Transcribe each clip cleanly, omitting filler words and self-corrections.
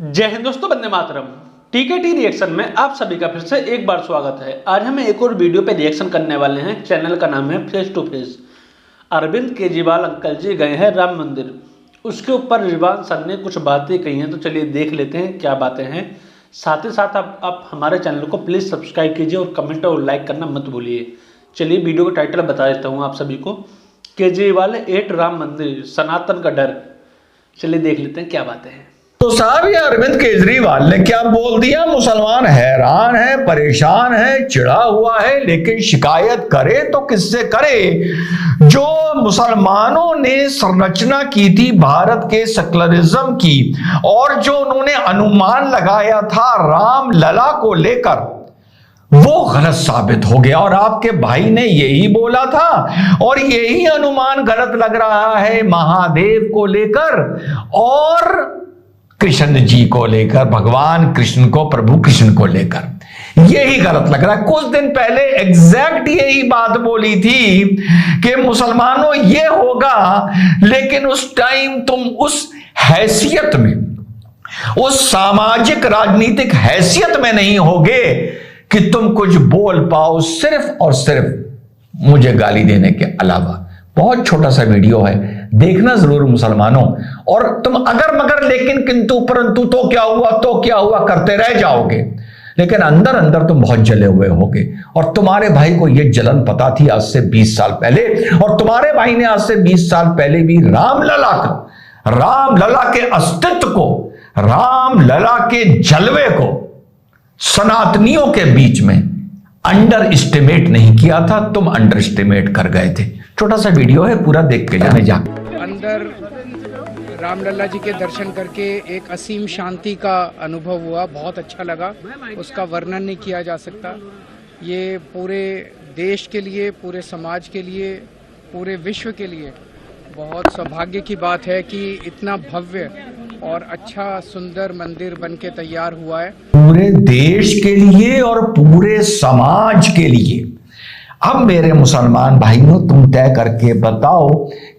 जय हिंद दोस्तों, वंदे मातरम। टीकेटी रिएक्शन में आप सभी का फिर से एक बार स्वागत है। आज हम एक और वीडियो पे रिएक्शन करने वाले हैं। चैनल का नाम है face to face. Arvind Kejriwal uncle ji गए हैं राम मंदिर, उसके ऊपर रिजवान सर ने कुछ बातें कही हैं, तो चलिए देख लेते हैं क्या बातें हैं। साथ ही साथ आप हमारे चैनल को प्लीज़ सब्सक्राइब कीजिए और कमेंट और लाइक करना मत भूलिए। चलिए वीडियो का टाइटल बता देता हूँ आप सभी को। केजरीवाल एट राम मंदिर, सनातन का डर। चलिए देख लेते हैं क्या बातें हैं। तो साहब ये अरविंद केजरीवाल ने क्या बोल दिया? मुसलमान हैरान है, परेशान है, चिढ़ा हुआ है, लेकिन शिकायत करे तो किससे करे? जो मुसलमानों ने संरचना की थी भारत के सेक्युलरिज्म की, और जो उन्होंने अनुमान लगाया था राम लला को लेकर, वो गलत साबित हो गया। और आपके भाई ने यही बोला था, और यही अनुमान गलत लग रहा है महादेव को लेकर और कृष्ण जी को लेकर, भगवान कृष्ण को, प्रभु कृष्ण को लेकर यही गलत लग रहा है। कुछ दिन पहले एग्जैक्ट यही बात बोली थी कि मुसलमानों ये होगा, लेकिन उस टाइम तुम उस हैसियत में, उस सामाजिक राजनीतिक हैसियत में नहीं होगे कि तुम कुछ बोल पाओ, सिर्फ और सिर्फ मुझे गाली देने के अलावा। बहुत छोटा सा वीडियो है, देखना जरूर मुसलमानों। और तुम अगर मगर लेकिन किंतु परंतु तो क्या हुआ, तो क्या हुआ करते रह जाओगे, लेकिन अंदर अंदर तुम बहुत जले हुए होगे। और तुम्हारे भाई को यह जलन पता थी आज से 20 साल पहले, और तुम्हारे भाई ने आज से 20 साल पहले भी रामलला को, रामलला के अस्तित्व को, रामलला के जलवे को सनातनियों के बीच में अंडर एस्टिमेट नहीं किया था। तुम अंडर एस्टिमेट कर गए थे। छोटा सा वीडियो है, पूरा देख के जाने जा। अंदर रामलला जी के दर्शन करके एक असीम शांति का अनुभव हुआ, बहुत अच्छा लगा। उसका वर्णन नहीं किया जा सकता। ये पूरे देश के लिए, पूरे समाज के लिए, पूरे विश्व के लिए बहुत सौभाग्य की बात है कि इतना भव्य और अच्छा सुंदर मंदिर बन के तैयार हुआ है पूरे देश के लिए और पूरे समाज के लिए। अब मेरे मुसलमान भाइयों, तुम तय करके बताओ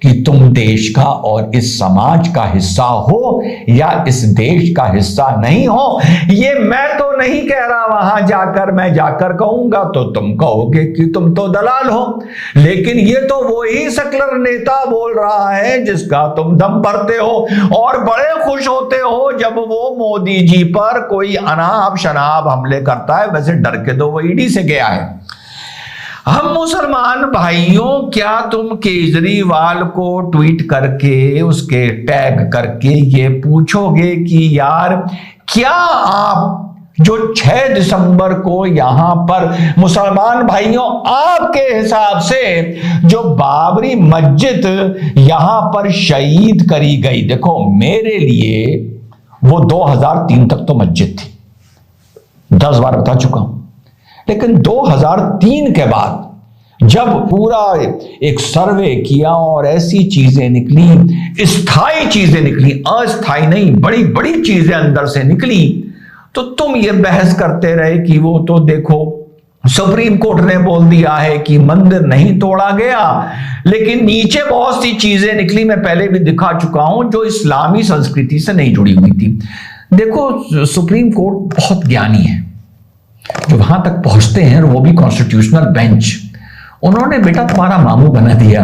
कि तुम देश का और इस समाज का हिस्सा हो या इस देश का हिस्सा नहीं हो। ये मैं तो नहीं कह रहा, वहां जाकर मैं जाकर कहूंगा तो तुम कहोगे कि तुम तो दलाल हो, लेकिन ये तो वही सेक्युलर नेता बोल रहा है जिसका तुम दम भरते हो, और बड़े खुश होते हो जब वो मोदी जी पर कोई अनाप शनाप हमले करता है। वैसे डर के तो वो ईडी से गया है। हम मुसलमान भाइयों, क्या तुम केजरीवाल को ट्वीट करके, उसके टैग करके ये पूछोगे कि यार क्या आप जो 6 दिसंबर को यहां पर मुसलमान भाइयों, आपके हिसाब से जो बाबरी मस्जिद यहां पर शहीद करी गई, देखो मेरे लिए वो 2003 तक तो मस्जिद थी, 10 बार बता चुका हूं, लेकिन 2003 के बाद जब पूरा एक सर्वे किया और ऐसी चीजें निकली, स्थायी चीजें निकली, अस्थायी नहीं, बड़ी बड़ी चीजें अंदर से निकली, तो तुम ये बहस करते रहे कि वो तो देखो सुप्रीम कोर्ट ने बोल दिया है कि मंदिर नहीं तोड़ा गया, लेकिन नीचे बहुत सी चीजें निकली, मैं पहले भी दिखा चुका हूं, जो इस्लामी संस्कृति से नहीं जुड़ी हुई थी। देखो सुप्रीम कोर्ट बहुत ज्ञानी है, जो वहां तक पहुंचते हैं, और वो भी कॉन्स्टिट्यूशनल बेंच। उन्होंने बेटा तुम्हारा मामू बना दिया।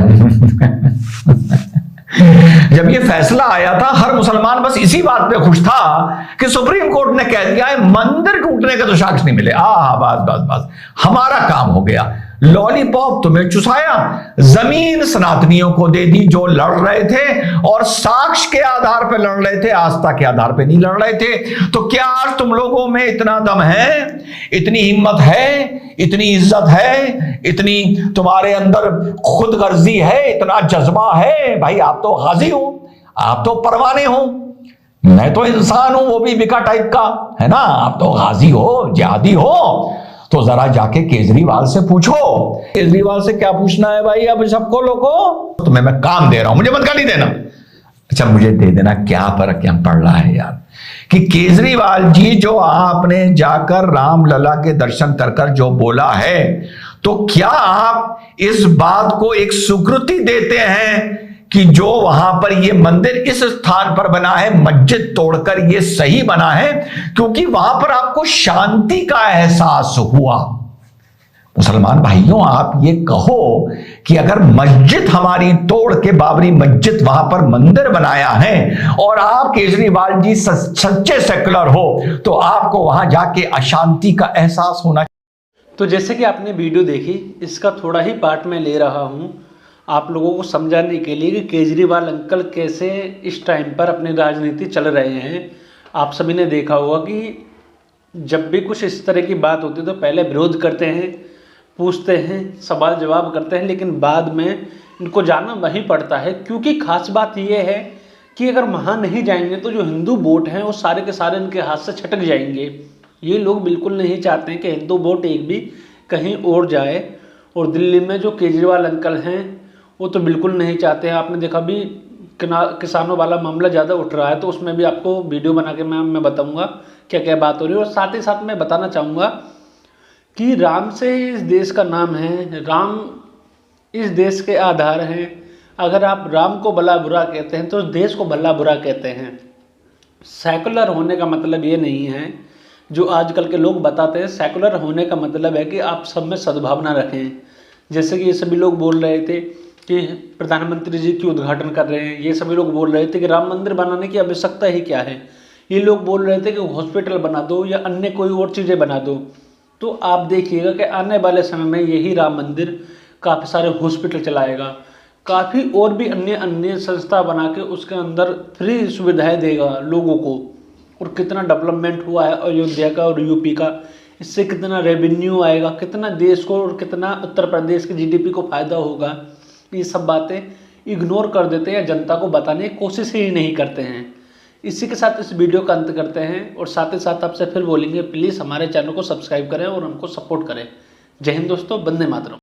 जब ये फैसला आया था, हर मुसलमान बस इसी बात पे खुश था कि सुप्रीम कोर्ट ने कह दिया है मंदिर टूटने के तो साक्ष्य नहीं मिले। बस बस बस, हमारा काम हो गया। लॉलीपॉप तुम्हें चुसाया, जमीन सनातनियों को दे दी जो लड़ रहे थे, और साक्ष्य के आधार पर लड़ रहे थे, आस्था के आधार पर नहीं लड़ रहे थे। तो क्या आज तुम लोगों में इतना दम है, इतनी हिम्मत है, इतनी इज्जत है, इतनी तुम्हारे अंदर खुदगर्जी है, इतना जज्बा है? भाई आप तो गाजी हो, आप तो परवाने हो, मैं तो इंसान हूं, वो भी बिका टाइप का, है ना? आप तो गाजी हो, जिहादी हो। तो जरा जाके केजरीवाल से पूछो। केजरीवाल से क्या पूछना है भाई? अब सबको लोगों, तुम्हें मैं काम दे रहा हूं, मुझे मत गाली देना। अच्छा मुझे दे देना, क्या फर्क क्या पड़ रहा है यार? कि केजरीवाल जी जो आपने जाकर रामलला के दर्शन कर कर जो बोला है, तो क्या आप इस बात को एक स्वीकृति देते हैं कि जो वहां पर ये मंदिर इस स्थान पर बना है, मस्जिद तोड़कर ये सही बना है, क्योंकि वहां पर आपको शांति का एहसास हुआ। मुसलमान भाइयों, आप ये कहो कि अगर मस्जिद हमारी तोड़ के बाबरी मस्जिद वहां पर मंदिर बनाया है और आप केजरीवाल जी सच्चे सेकुलर हो, तो आपको वहां जाके अशांति का एहसास होना। तो जैसे कि आपने वीडियो देखी, इसका थोड़ा ही पार्ट मैं ले रहा हूँ आप लोगों को समझाने के लिए कि केजरीवाल अंकल कैसे इस टाइम पर अपनी राजनीति चल रहे हैं। आप सभी ने देखा होगा कि जब भी कुछ इस तरह की बात होती है तो पहले विरोध करते हैं, पूछते हैं, सवाल जवाब करते हैं, लेकिन बाद में इनको जाना वहीं पड़ता है। क्योंकि खास बात यह है कि अगर वहाँ नहीं जाएंगे तो जो हिंदू वोट हैं वो सारे के सारे इनके हाथ से छटक जाएंगे। ये लोग बिल्कुल नहीं चाहते हैं कि हिंदू वोट एक भी कहीं और जाए। और दिल्ली में जो केजरीवाल अंकल हैं वो तो बिल्कुल नहीं चाहते हैं। आपने देखा भी किसानों वाला मामला ज़्यादा उठ रहा है, तो उसमें भी आपको वीडियो बना के मैं बताऊंगा क्या क्या बात हो रही है। और साथ ही साथ मैं बताना चाहूँगा कि राम से इस देश का नाम है, राम इस देश के आधार हैं। अगर आप राम को भला बुरा कहते हैं तो देश को भला बुरा कहते हैं। सेकुलर होने का मतलब ये नहीं है जो आजकल के लोग बताते हैं। सेकुलर होने का मतलब है कि आप सब में सद्भावना रखें। जैसे कि ये सभी लोग बोल रहे थे कि प्रधानमंत्री जी की उद्घाटन कर रहे हैं, ये सभी लोग बोल रहे थे कि राम मंदिर बनाने की आवश्यकता ही क्या है। ये लोग बोल रहे थे कि हॉस्पिटल बना दो या अन्य कोई और चीज़ें बना दो। तो आप देखिएगा कि आने वाले समय में यही राम मंदिर काफ़ी सारे हॉस्पिटल चलाएगा, काफ़ी और भी अन्य संस्था बना के उसके अंदर फ्री सुविधाएं देगा लोगों को। और कितना डेवलपमेंट हुआ है अयोध्या का और यूपी का, इससे कितना रेवेन्यू आएगा, कितना देश को और कितना उत्तर प्रदेश के जीडीपी को फ़ायदा होगा। ये सब बातें इग्नोर कर देते हैं, जनता को बताने की कोशिश ही नहीं करते हैं। इसी के साथ इस वीडियो का अंत करते हैं और साथ ही साथ आपसे फिर बोलेंगे प्लीज़ हमारे चैनल को सब्सक्राइब करें और हमको सपोर्ट करें। जय हिंद दोस्तों, वंदे मातरम।